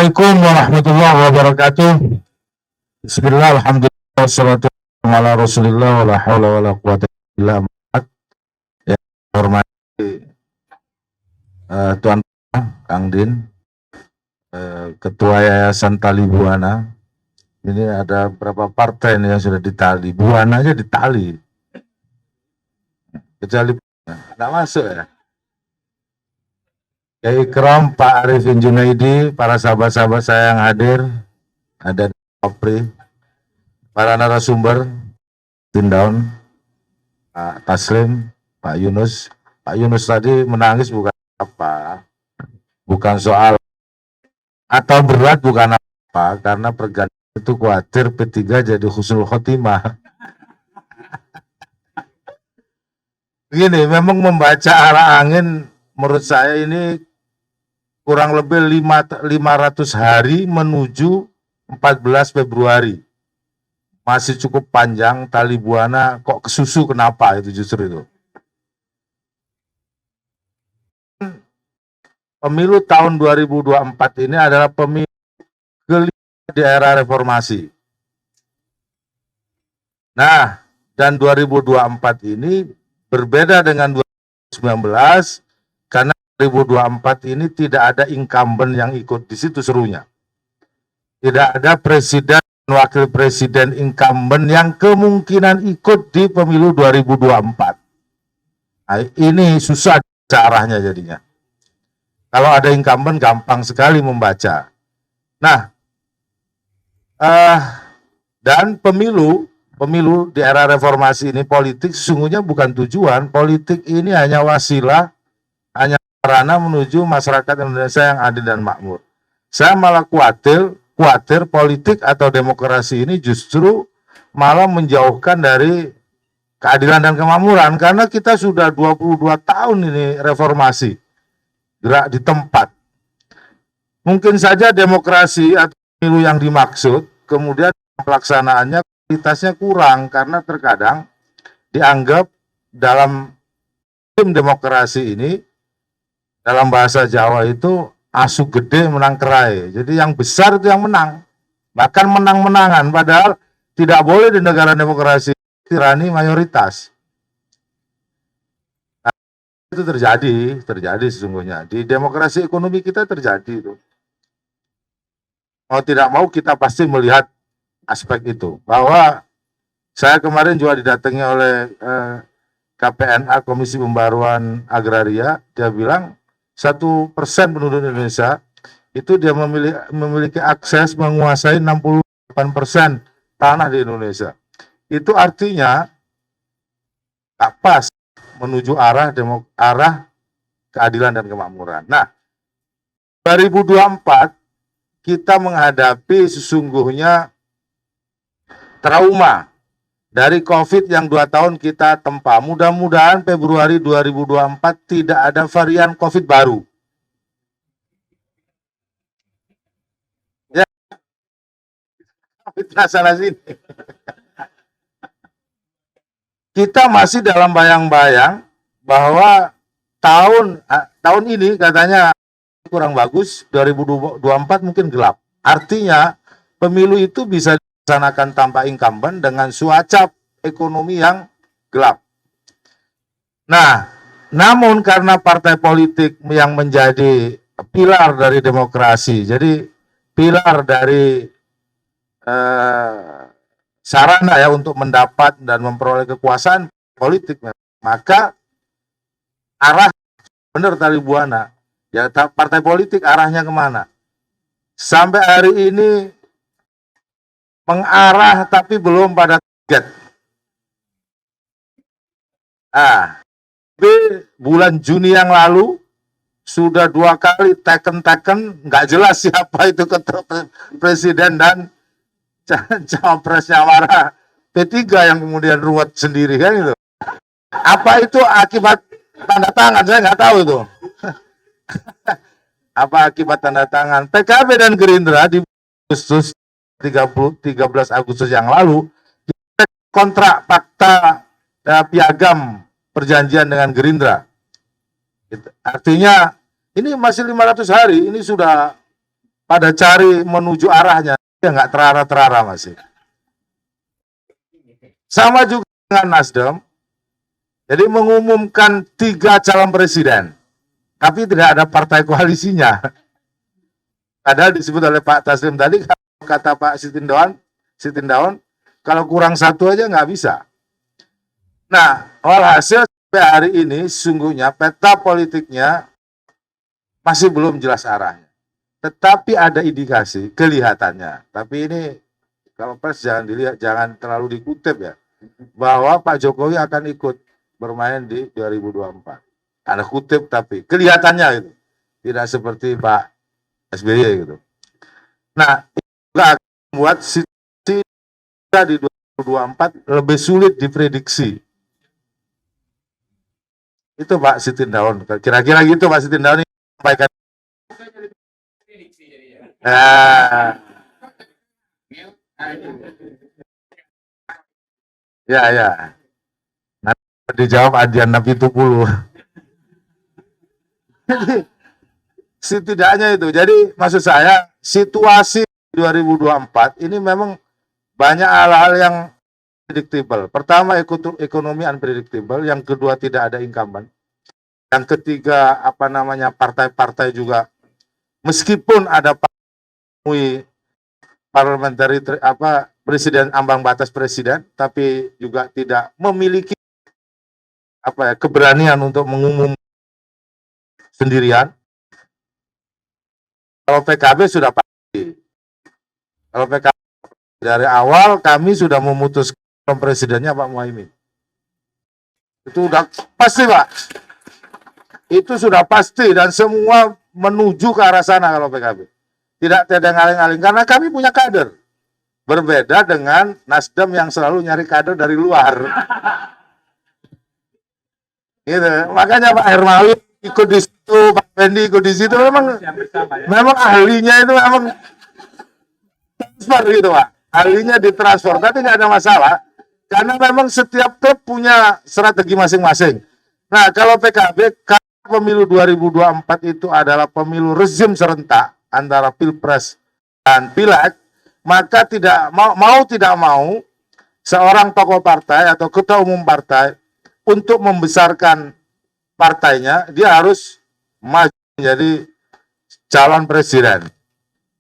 Assalamualaikum warahmatullahi wabarakatuh. Bismillah, alhamdulillah, wassalatu wassalamu ala rasulillah, wala hawla wala quwata illa billah. Yang hormati Tuan Kang Din, Ketua Yayasan Tali Buana. Ini ada berapa partai ini yang sudah ditali. Buana aja ditali. Kecuali nggak masuk ya. Kiai Ikram, Pak Arifin Junaidi, para sahabat-sahabat saya yang hadir, ada di Kopri, para narasumber, Tindaun, Pak Taslim, Pak Yunus. Pak Yunus tadi menangis bukan apa, bukan soal atau berat, bukan apa, karena pergantian itu khawatir P3 jadi husnul khotimah. Begini, memang membaca arah angin menurut saya ini kurang lebih 500 hari menuju 14 Februari. Masih cukup panjang. Tali Buana kok kesusu, kenapa itu justru itu. Pemilu tahun 2024 ini adalah pemilu kelima di era reformasi. Nah, dan 2024 ini berbeda dengan 2019 karena 2024 ini tidak ada incumbent yang ikut, di situ serunya. Tidak ada presiden dan wakil presiden incumbent yang kemungkinan ikut di pemilu 2024. Nah, ini susah arahnya jadinya. Kalau ada incumbent gampang sekali membaca. Nah, dan pemilu di era reformasi ini, politik sesungguhnya bukan tujuan. Politik ini hanya wasilah, hanya sarana menuju masyarakat Indonesia yang adil dan makmur. Saya malah khawatir politik atau demokrasi ini justru malah menjauhkan dari keadilan dan kemakmuran, karena kita sudah 22 tahun ini reformasi, gerak di tempat. Mungkin saja demokrasi atau pemilu yang dimaksud, kemudian pelaksanaannya kualitasnya kurang, karena terkadang dianggap dalam tim demokrasi ini, dalam bahasa Jawa itu asu gede menang kerai. Jadi yang besar itu yang menang. Bahkan menang-menangan. Padahal tidak boleh di negara demokrasi tirani mayoritas. Nah, itu terjadi sesungguhnya. Di demokrasi ekonomi kita terjadi itu. Mau tidak mau kita pasti melihat aspek itu. Bahwa saya kemarin juga didatangi oleh KPNA, Komisi Pembaruan Agraria. Dia bilang 1% penduduk Indonesia itu dia memiliki akses menguasai 68% tanah di Indonesia. Itu artinya tak pas menuju arah keadilan dan kemakmuran. Nah, 2024 kita menghadapi sesungguhnya trauma dari COVID yang 2 tahun kita tempa. Mudah-mudahan Februari 2024 tidak ada varian COVID baru. Ya, fitnah sana sini. Kita masih dalam bayang-bayang bahwa tahun ini katanya kurang bagus, 2024 mungkin gelap. Artinya pemilu itu bisa dilaksanakan tanpa incumbent dengan cuaca ekonomi yang gelap. Nah, namun karena partai politik yang menjadi pilar dari demokrasi, jadi pilar dari sarana ya untuk mendapat dan memperoleh kekuasaan politik, maka arah benar Tali Buana, ya partai politik arahnya kemana? Sampai hari ini mengarah tapi belum pada target. Bulan Juni yang lalu sudah 2 kali teken, nggak jelas siapa itu ketua presiden dan cawapresnya marah P3 yang kemudian ruwet sendiri kan itu. Apa itu akibat tanda tangan? Saya nggak tahu itu. Apa akibat tanda tangan? PKB dan Gerindra di Agustus 13 Agustus yang lalu kontrak fakta piagam perjanjian dengan Gerindra. Artinya ini masih 500 hari, ini sudah pada cari menuju arahnya, ya nggak terarah-terarah masih. Sama juga dengan Nasdem, jadi mengumumkan 3 calon presiden, tapi tidak ada partai koalisinya. Padahal disebut oleh Pak Taslim tadi, kata Pak Sitindaun, kalau kurang satu aja nggak bisa. Nah, walhasil sampai hari ini sungguhnya peta politiknya masih belum jelas arahnya. Tetapi ada indikasi kelihatannya. Tapi ini kalau pers jangan dilihat, jangan terlalu dikutip ya, bahwa Pak Jokowi akan ikut bermain di 2024. Ada kutip tapi kelihatannya itu tidak seperti Pak SBY gitu. Nah, itu akan membuat situasi di 2024 lebih sulit diprediksi. Itu Pak Sitindaun. Kira-kira gitu Pak Sitindaun ini sampaikan. Nah, ya. Nanti dijawab Adian Napi Tupulu. Jadi, setidaknya itu. Jadi maksud saya situasi 2024 ini memang banyak hal-hal yang predictable. Pertama, ekonomi unpredictable. Yang kedua, tidak ada incumbent. Yang ketiga, partai-partai juga meskipun ada parliamentary presiden, ambang batas presiden, tapi juga tidak memiliki keberanian untuk mengumum sendirian. Kalau PKB sudah pasti. Kalau PKB dari awal kami sudah memutuskan presidennya Pak Muhaimin. Itu sudah pasti Pak. Itu sudah pasti dan semua menuju ke arah sana kalau PKB. Tidak ada ngaling-ngaling karena kami punya kader. Berbeda dengan Nasdem yang selalu nyari kader dari luar. Gitu. Makanya Pak Hermawi ikut di situ, Pak Fendi ikut di situ, memang ahlinya itu memang transfer gitu Pak. Ahlinya ditransfer, tapi nggak ada masalah. Karena memang setiap klub punya strategi masing-masing. Nah, kalau PKB, pemilu 2024 itu adalah pemilu rezim serentak antara Pilpres dan Pileg, maka tidak mau seorang tokoh partai atau ketua umum partai untuk membesarkan partainya, dia harus maju menjadi calon presiden.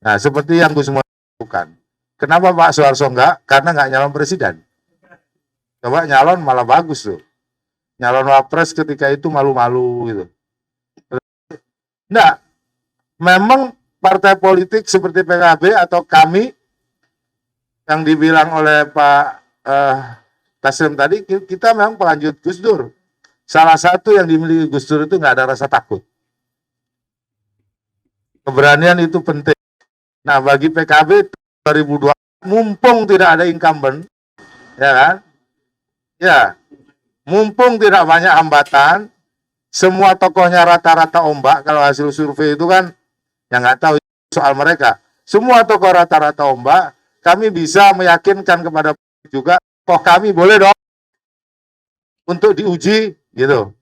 Nah, seperti yang Gus Muhaimin lakukan. Kenapa Pak Soeharto enggak? Karena enggak nyalon presiden. Coba nyalon malah bagus tuh. Nyalon wapres ketika itu malu-malu gitu. Nah, memang partai politik seperti PKB atau kami yang dibilang oleh Pak Taslim tadi, kita memang pelanjut Gus Dur. Salah satu yang dimiliki Gus Dur itu nggak ada rasa takut. Keberanian itu penting. Nah, bagi PKB 2002, mumpung tidak ada incumbent, ya kan? Ya, mumpung tidak banyak hambatan, semua tokohnya rata-rata ombak. Kalau hasil survei itu kan, yang nggak tahu soal mereka. Semua tokoh rata-rata ombak, kami bisa meyakinkan kepada juga, toh kami boleh dong untuk diuji, gitu.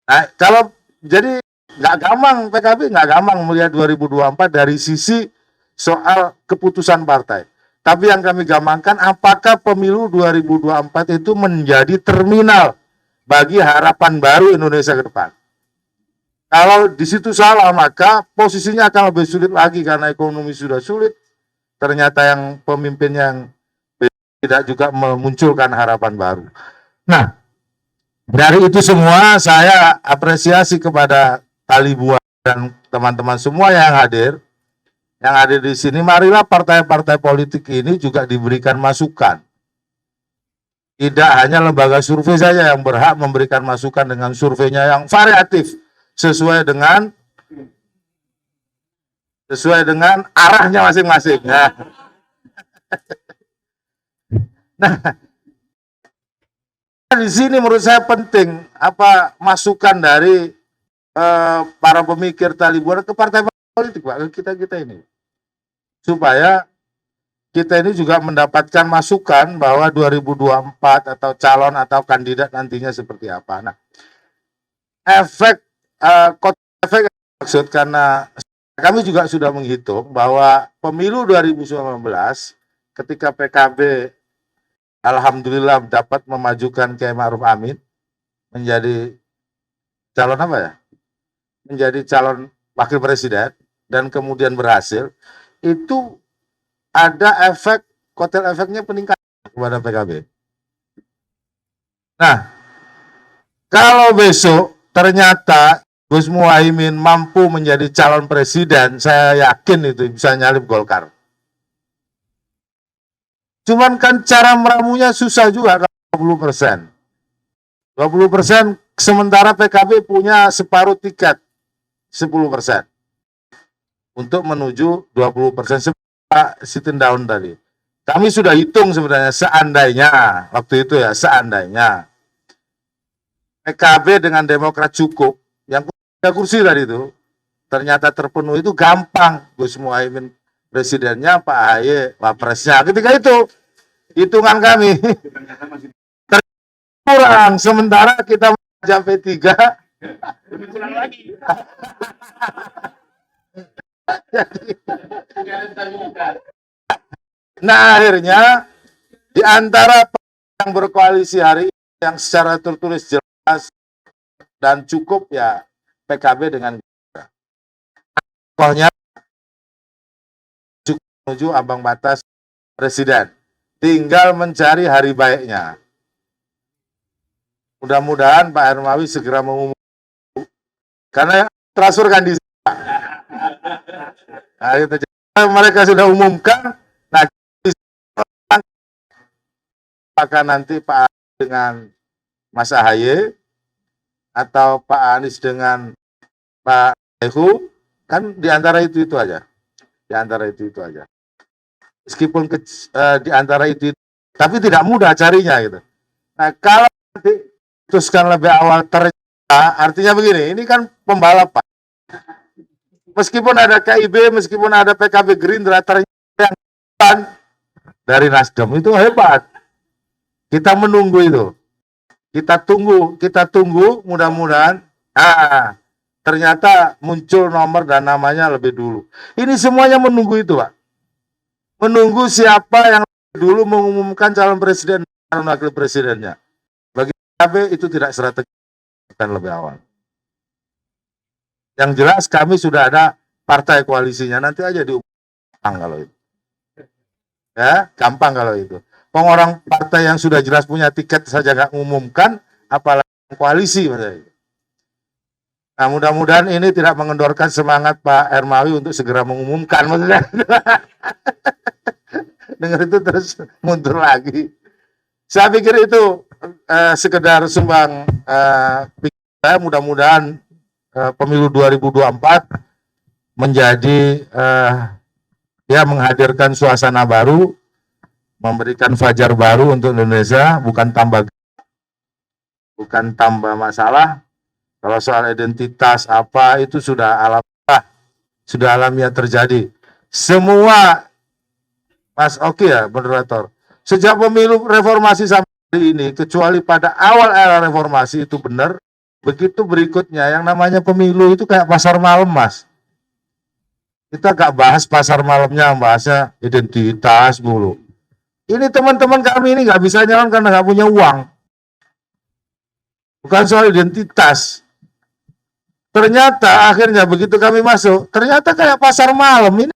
Nah, kalau jadi nggak gampang PKB, nggak gampang melihat 2024 dari sisi soal keputusan partai. Tapi yang kami gampangkan, apakah pemilu 2024 itu menjadi terminal bagi harapan baru Indonesia ke depan. Kalau di situ salah, maka posisinya akan lebih sulit lagi karena ekonomi sudah sulit. Ternyata yang pemimpin yang tidak juga memunculkan harapan baru. Nah, dari itu semua saya apresiasi kepada Talibuan dan teman-teman semua yang hadir di sini. Marilah partai-partai politik ini juga diberikan masukan. Tidak hanya lembaga survei saja yang berhak memberikan masukan dengan surveinya yang variatif sesuai dengan arahnya masing-masing. Nah, di sini menurut saya penting masukan dari para pemikir Taliban ke partai politik Pak, kita ini, supaya kita ini juga mendapatkan masukan bahwa 2024 atau calon atau kandidat nantinya seperti apa. Nah, efek maksud karena Kami juga sudah menghitung bahwa pemilu 2019 ketika PKB alhamdulillah dapat memajukan Kiai Ma'ruf Amin menjadi calon apa ya? Menjadi calon wakil presiden dan kemudian berhasil, itu ada efek kotel efeknya peningkatan kepada PKB. Nah, kalau besok ternyata Gus Muhaimin mampu menjadi calon presiden, saya yakin itu bisa nyalip Golkar. Cuman kan cara meramunya susah juga, 20%. 20% sementara PKB punya separuh tiket, 10%. Untuk menuju 20% sitting down tadi. Kami sudah hitung sebenarnya seandainya, waktu itu ya, seandainya PKB dengan Demokrat cukup, yang 3 kursi tadi itu ternyata terpenuhi, itu gampang Gus Muhaimin presidennya, Pak AHY wapresnya. Ketika itu hitungan kami kurang, sementara kita mengajak P3 kurang lagi. Nah, akhirnya di antara yang berkoalisi hari ini yang secara tertulis jelas dan cukup ya PKB dengan pokoknya cukup menuju ambang batas presiden. Tinggal mencari hari baiknya. Mudah-mudahan Pak Hermawi segera mengumumkan, karena yang transfer kan di nah, mereka sudah umumkan. Nah, apakah nanti Pak Anies dengan Mas AHY atau Pak Anies dengan Pak Hehu, kan di antara itu aja. Di antara itu aja. Meskipun di antara itu, tapi tidak mudah carinya gitu. Nah, kalau nanti putuskan lebih awal ternyata, artinya begini, ini kan pembalap Pak. Meskipun ada KIB, meskipun ada PKB Gerindra, ternyata yang dari Nasdem itu hebat. Kita menunggu itu. Kita tunggu mudah-mudahan ternyata muncul nomor dan namanya lebih dulu. Ini semuanya menunggu itu, Pak. Menunggu siapa yang dulu mengumumkan calon presiden dan wakil presidennya. Bagi PKB itu tidak strategi dan lebih awal. Yang jelas kami sudah ada partai koalisinya, nanti aja diumumkan kalau itu. Ya, gampang kalau itu. Orang partai yang sudah jelas punya tiket saja nggak mengumumkan, apalagi koalisi. Nah, mudah-mudahan ini tidak mengendorkan semangat Pak Hermawi untuk segera mengumumkan. Maksudnya. Dengar itu terus mundur lagi. Saya pikir itu sekedar sumbang saya, mudah-mudahan pemilu 2024 menjadi ya menghadirkan suasana baru, memberikan fajar baru untuk Indonesia, bukan tambah masalah. Kalau soal identitas apa itu sudah alamiah terjadi. Semua Mas Oki ya, moderator. Sejak pemilu reformasi sampai hari ini, kecuali pada awal era reformasi itu benar, begitu berikutnya yang namanya pemilu itu kayak pasar malam, Mas. Kita gak bahas pasar malamnya, bahasnya identitas dulu. Ini teman-teman kami ini gak bisa nyalon karena gak punya uang. Bukan soal identitas. Ternyata akhirnya begitu kami masuk, ternyata kayak pasar malam ini.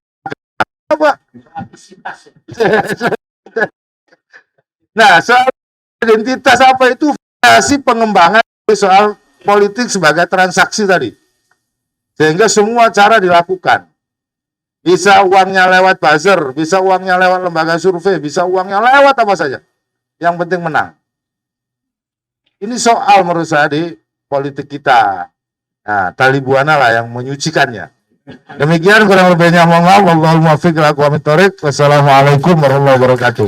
Apa? Nah, soal identitas apa itu variasi pengembangan soal politik sebagai transaksi tadi. Sehingga semua cara dilakukan. Bisa uangnya lewat buzzer, bisa uangnya lewat lembaga survei, bisa uangnya lewat apa saja. Yang penting menang. Ini soal menurut saya di politik kita. Nah, tali buana lah yang menyucikannya. Demikian kurang lebihnya, mohon maaf. Wallahul muwaffiq ila aqwamit thoriq. Wassalamualaikum warahmatullahi wabarakatuh.